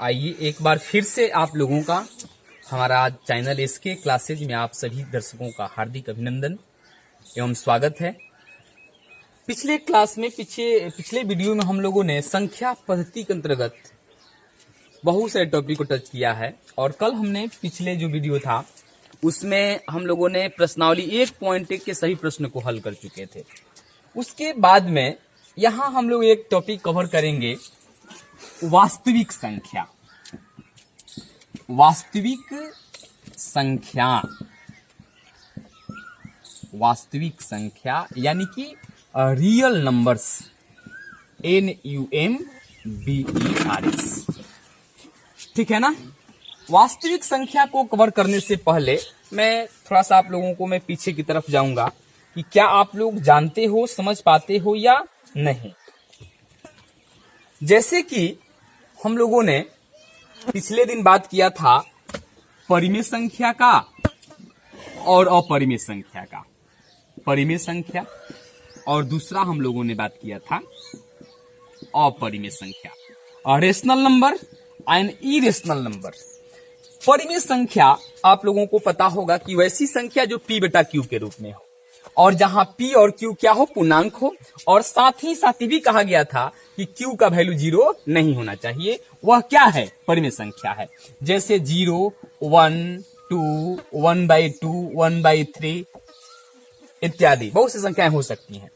आइए एक बार फिर से आप लोगों का हमारा चैनल एसके क्लासेज में आप सभी दर्शकों का हार्दिक अभिनंदन एवं स्वागत है। पिछले क्लास में पिछले वीडियो में हम लोगों ने संख्या पद्धति के अंतर्गत बहुत सारे टॉपिक को टच किया है और कल हमने पिछले जो वीडियो था उसमें हम लोगों ने प्रश्नावली 1.1 के सभी प्रश्न को हल कर चुके थे। उसके बाद में यहाँ हम लोग एक टॉपिक कवर करेंगे वास्तविक संख्या। वास्तविक संख्या यानी कि रियल नंबर्स, NUMBERS, ठीक है ना। वास्तविक संख्या को कवर करने से पहले मैं थोड़ा सा आप लोगों को मैं पीछे की तरफ जाऊंगा कि क्या आप लोग जानते हो, समझ पाते हो या नहीं। जैसे कि हम लोगों ने पिछले दिन बात किया था परिमेय संख्या का और अपरिमेय संख्या का। परिमेय संख्या और दूसरा हम लोगों ने बात किया था अपरिमेय संख्या, rational number and irrational number. परिमेय संख्या आप लोगों को पता होगा कि वैसी संख्या जो P बटा Q के रूप में हो और जहां P और Q क्या हो, पूर्णांक हो, और साथ ही भी कहा गया था कि Q का वैल्यू 0 नहीं होना चाहिए। वह क्या है? परिमेय संख्या है। जैसे 0, 1, 2, 1/2, 1/3 इत्यादि बहुत सी संख्याएं हो सकती हैं।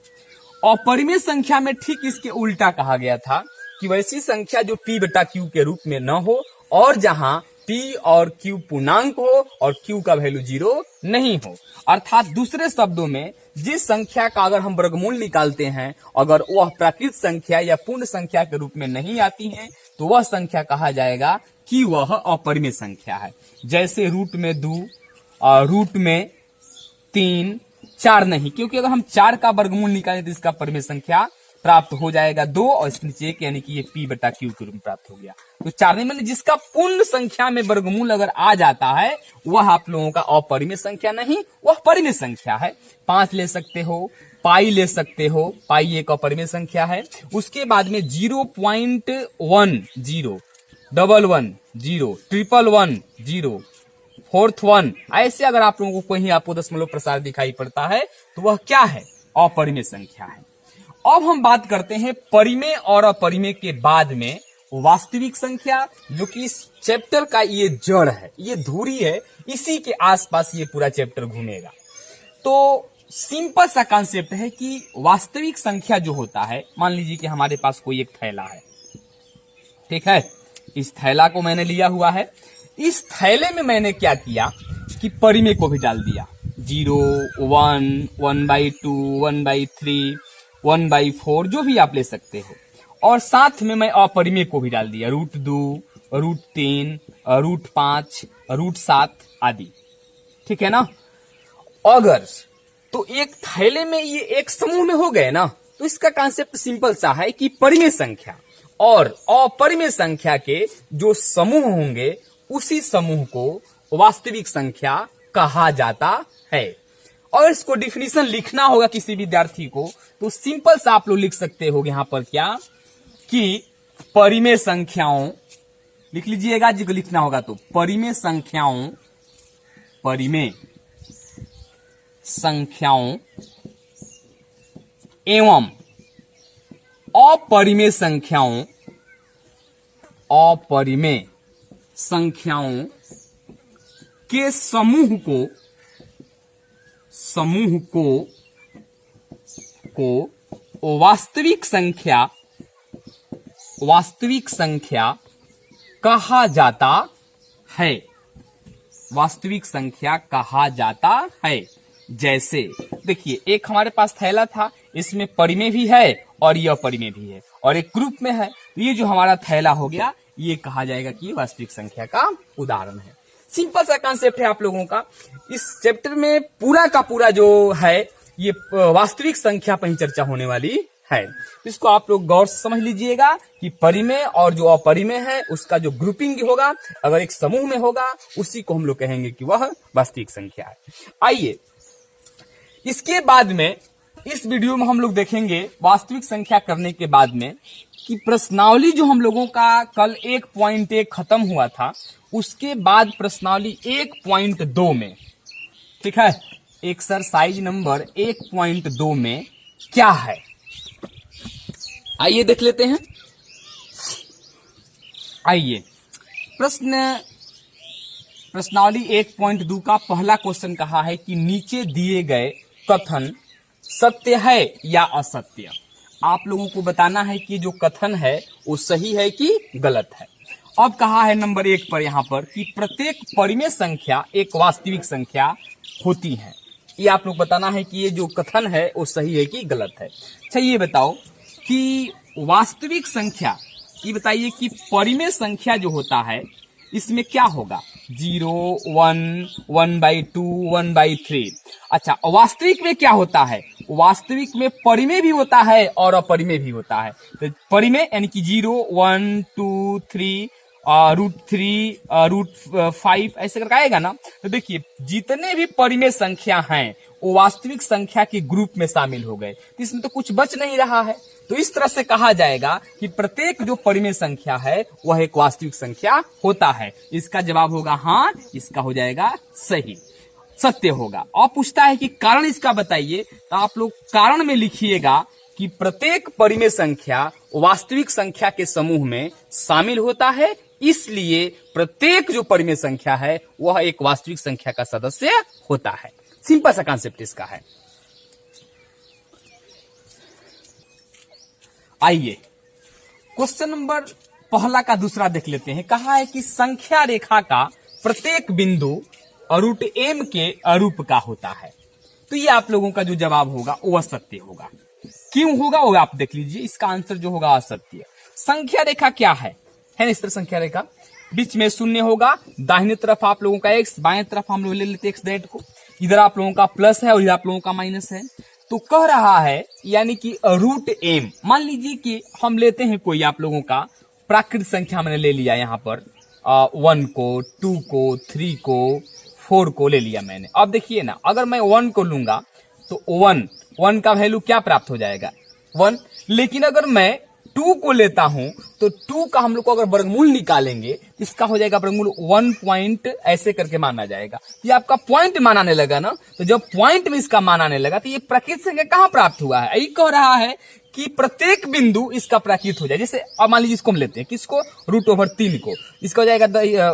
और परिमेय संख्या में ठीक इसके उल्टा कहा गया था कि वैसी संख्या जो P बटा Q के रूप में न हो और जहां P और Q पूर्णांक हो और Q का वैल्यू 0 नहीं हो। अर्थात दूसरे शब्दों में जिस संख्या का अगर हम वर्गमूल निकालते हैं, अगर वह प्राकृत संख्या या पूर्ण संख्या के रूप में नहीं आती है तो वह संख्या कहा जाएगा कि वह अपरिमेय संख्या है। जैसे रूट में 2, रूट में 3, 4 नहीं, क्योंकि अगर हम 4 का वर्गमूल निकालें तो इसका परिमेय संख्या प्राप्त हो जाएगा 2 और इसके नीचे 1, यानी कि ये P बटा Q के रूप में प्राप्त हो गया। तो 4 नहीं, मतलब जिसका पूर्ण संख्या में वर्गमूल अगर आ जाता है वह आप लोगों का अपरिमेय संख्या नहीं, वह परिमेय संख्या है। 5 ले सकते हो, पाई ले सकते हो, पाई एक अपरिमेय संख्या है। उसके बाद में 0.10, 1110, 111, 0, 4th 1, ऐसे अगर आप लोगों को कहीं आपको दशमलव प्रसार दिखाई पड़ता है तो वह क्या है? अपरिमेय संख्या है। अब हम बात करते हैं परिमेय और अपरिमेय के बाद में वास्तविक संख्या, जो कि इस चैप्टर का ये जड़ है, ये धुरी है, इसी के आसपास ये पूरा चैप्टर घूमेगा। तो सिंपल सा कॉन्सेप्ट है कि वास्तविक संख्या जो होता है, मान लीजिए कि हमारे पास कोई एक थैला है, ठीक है। इस थैला को मैंने लिया हुआ है। इस थैले में मैंने क्या किया कि परिमेय को भी डाल दिया, 0, 1, 1/2, 1/3, 1/4 जो भी आप ले सकते हो, और साथ में मैं अपरिमेय को भी डाल दिया, √2, √3, √5, √7 आदि, ठीक है ना। अगर तो एक थैले में ये एक समूह में हो गए ना, तो इसका कॉन्सेप्ट सिंपल सा है कि परिमेय संख्या और अपरिमेय संख्या के जो समूह होंगे उसी समूह को वास्तविक संख्या कहा जाता है। और इसको डिफिनीशन लिखना होगा किसी विद्यार्थी को तो सिंपल सा आप लोग लिख सकते हो यहां पर क्या कि परिमेय संख्याओं लिख लीजिएगा, जिसको लिखना होगा तो परिमेय संख्याओं एवं अपरिमेय संख्याओं के समूह को वास्तविक संख्या कहा जाता है। वास्तविक संख्या कहा जाता है। जैसे देखिए, एक हमारे पास थैला था, इसमें परिमेय भी है और ये अपरिमेय भी है और एक ग्रुप में है, ये जो हमारा थैला हो गया ये कहा जाएगा कि वास्तविक संख्या का उदाहरण है। सिंपल सा कॉन्सेप्ट है आप लोगों का। इस चैप्टर में पूरा का पूरा जो है ये वास्तविक संख्या पर ही चर्चा होने वाली है। इसको आप लोग गौर से समझ लीजिएगा कि परिमेय और जो अपरिमेय है उसका जो ग्रुपिंग होगा, अगर एक समूह में होगा, उसी को हम लोग कहेंगे कि वह वास्तविक संख्या है। आइए इसके बाद में इस वीडियो में हम लोग देखेंगे वास्तविक संख्या करने के बाद में कि प्रश्नावली जो हम लोगों का कल 1.1 खत्म हुआ था, उसके बाद प्रश्नावली 1.2 में, ठीक है, एक्सरसाइज नंबर 1.2 में क्या है, आइए देख लेते हैं। आइए प्रश्नावली 1.2 का पहला क्वेश्चन कहा है कि नीचे दिए गए कथन सत्य है या असत्य। आप लोगों को बताना है कि जो कथन है वो सही है कि गलत है। अब कहा है नंबर 1 पर यहाँ पर कि प्रत्येक परिमेय संख्या एक वास्तविक संख्या होती है। ये आप लोग बताना है कि ये जो कथन है वो सही है कि गलत है। अच्छा ये बताओ कि वास्तविक संख्या, ये बताइए कि परिमेय संख्या जो होता है इसमें क्या होगा, 0, 1, 1/2, 1/3। अच्छा, वास्तविक में क्या होता है, वास्तविक में परिमेय भी होता है और अपरिमेय भी होता है। तो परिमेय यानी कि 0, 1, 2, 3, √3, √5 ऐसे करके आएगा ना। तो देखिए जितने भी परिमेय संख्या हैं वो वास्तविक संख्या के ग्रुप में शामिल हो गए, तो इसमें तो कुछ बच नहीं रहा है। तो इस तरह से कहा जाएगा कि प्रत्येक जो परिमेय संख्या है वह एक वास्तविक संख्या होता है। इसका जवाब होगा हाँ, इसका हो जाएगा सही, सत्य होगा। और पूछता है कि कारण इसका बताइए, तो आप लोग कारण में लिखिएगा कि प्रत्येक परिमेय संख्या वास्तविक संख्या के समूह में शामिल होता है, इसलिए प्रत्येक जो परिमेय संख्या है वह एक वास्तविक संख्या का सदस्य होता है। सिंपल सा कॉन्सेप्ट इसका है। आइए क्वेश्चन नंबर पहला का दूसरा देख लेते हैं। कहा है कि संख्या रेखा का प्रत्येक बिंदु √m के अरूप का होता है। तो ये आप लोगों का जो जवाब होगा वो असत्य होगा। क्यों होगा वो आप देख लीजिए। इसका आंसर जो होगा असत्य। संख्या रेखा क्या है ना इस तरह संख्या रेखा, बीच में शून्य होगा, दाहिने तरफ आप लोगों का x, बाएं तरफ हम लोग ले लेते x डेट को, इधर आप लोगों का प्लस है और इधर आप लोगों का माइनस है। तो कह रहा है यानी कि √m, मान लीजिए कि हम लेते हैं कोई आप लोगों का प्राकृत संख्या मैंने ले लिया यहाँ पर 1 को, 2 को, 3 को, 4 को ले लिया मैंने। अब देखिए ना, अगर मैं 1 को लूंगा तो 1 का वैल्यू क्या प्राप्त हो जाएगा, 1। लेकिन अगर मैं 2 को लेता हूं तो 2 का हम लोग को अगर वर्गमूल निकालेंगे इसका हो जाएगा वर्गमूल 1 पॉइंट ऐसे करके माना जाएगा। ये आपका पॉइंट मानाने लगा ना, तो जब पॉइंट में इसका मानाने लगा तो ये प्राकृत संख्या कहां प्राप्त हुआ है, यही कह रहा है कि प्रत्येक बिंदु इसका प्राकृत हो जाए। जैसे अब मान लीजिए इसको हम लेते हैं, किसको, √3 को, इसका हो जाएगा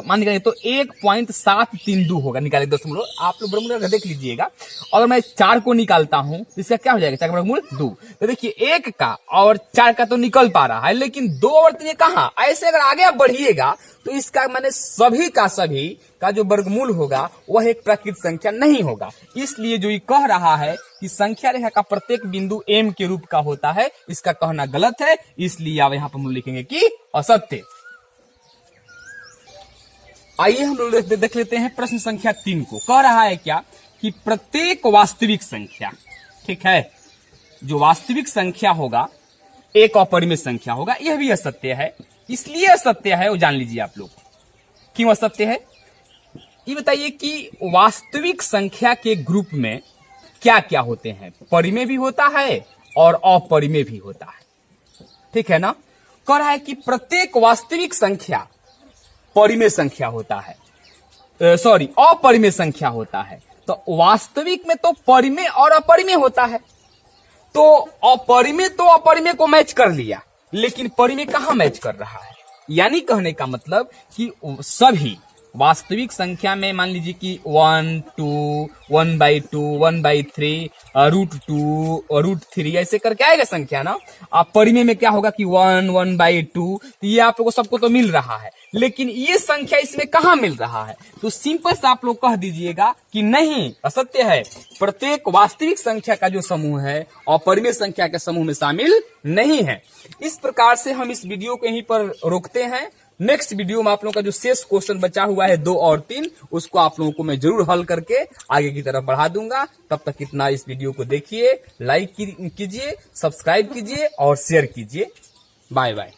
मान लीजिए तो 1.732 होगा, निकाले दशमलव, आप लोग वर्गमूल देख लीजिएगा। अगर मैं 4 को निकालता हूं तो इसका क्या हो जाएगा, 4 का वर्गमूल 2। तो देखिए 1 का और 4 का तो निकल पा रहा है, लेकिन 2 और 3 कहां, ऐसे अगर आगे आप बढ़िएगा तो इसका माने सभी का जो वर्गमूल होगा वह एक प्राकृत संख्या नहीं होगा। इसलिए जो ये कह रहा है कि संख्या रेखा का प्रत्येक बिंदु m के रूप का होता है, इसका कहना गलत है, इसलिए आप यहां पर हम लिखेंगे कि असत्य। आइए हम लोग देख लेते हैं प्रश्न संख्या 3 को। कह रहा है क्या कि प्रत्येक वास्तविक संख्या, ठीक है, जो वास्तविक संख्या होगा एक अपरिमेय संख्या होगा। यह भी असत्य है। इसलिए असत्य है वो जान लीजिए आप लोग, क्यों असत्य है ये बताइए कि वास्तविक संख्या के ग्रुप में क्या क्या होते हैं, परिमेय भी होता है और अपरिमेय भी होता है, ठीक है ना। कह रहा है कि प्रत्येक वास्तविक संख्या परिमेय संख्या होता है, अपरिमेय संख्या होता है। तो वास्तविक में तो परिमेय और अपरिमेय होता है, तो अपरिमेय तो अपरिमेय को मैच कर लिया, लेकिन परिमेय कहां मैच कर रहा है, यानी कहने का मतलब कि सभी वास्तविक संख्या में मान लीजिए कि 1, 2, 1/2, 1/3, √2, √3 ऐसे करके आएगा संख्या ना। आप परिमेय में क्या होगा कि 1, 1/2, तो ये आप लोगों को सबको तो मिल रहा है, लेकिन ये संख्या इसमें कहां मिल रहा है। तो सिंपल से आप लोग कह दीजिएगा कि नहीं, असत्य है। प्रत्येक वास्तविक संख्या का जो समूह है अपरिमेय संख्या के समूह में शामिल नहीं है। इस प्रकार से हम इस वीडियो को यहीं पर रोकते हैं। नेक्स्ट वीडियो में आप लोगों का जो शेष क्वेश्चन बचा हुआ है 2 और 3, उसको आप लोगों को मैं जरूर हल करके आगे की तरफ बढ़ा दूंगा। तब तक इतना इस वीडियो को देखिए, लाइक कीजिए, सब्सक्राइब कीजिए और शेयर कीजिए। Bye bye.